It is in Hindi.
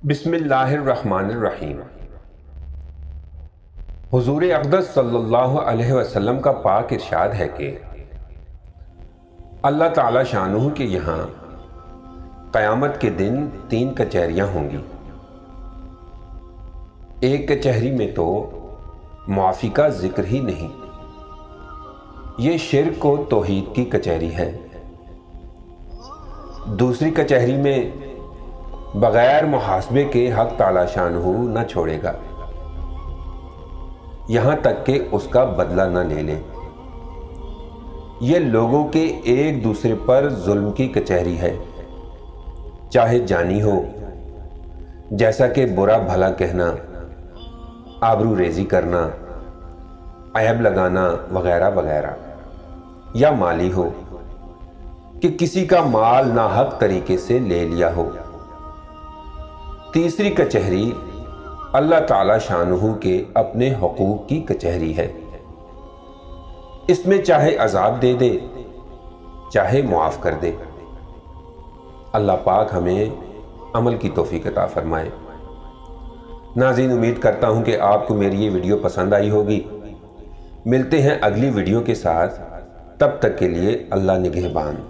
बिस्मिल्लाहिर्रहमानिर्रहीम। हुजूर अक़दस सल्लल्लाहु अलैहि वसल्लम का पाक इरशाद है कि अल्लाह ताला शानुहू के यहाँ क़यामत के दिन 3 कचहरियाँ होंगी। एक कचहरी में तो मुआफ़ी का जिक्र ही नहीं, ये शिर्क व तौहीद की कचहरी है। दूसरी कचहरी में बगैर मुहासबे के हक ताला शानहू न छोड़ेगा, यहां तक कि उसका बदला न ले ले। ये लोगों के एक दूसरे पर जुल्म की कचहरी है, चाहे जानी हो, जैसा कि बुरा भला कहना, आबरू रेजी करना, ऐब लगाना वगैरह वगैरह, या माली हो कि किसी का माल नाहक तरीके से ले लिया हो। तीसरी कचहरी अल्लाह ताला शानुहू के अपने हुकूक की कचहरी है। इसमें चाहे अजाब दे दे, चाहे मुआफ़ कर दे। अल्लाह पाक हमें अमल की तौफीक अता फरमाए। नाज़रीन, उम्मीद करता हूं कि आपको मेरी ये वीडियो पसंद आई होगी। मिलते हैं अगली वीडियो के साथ, तब तक के लिए अल्लाह निगहबान।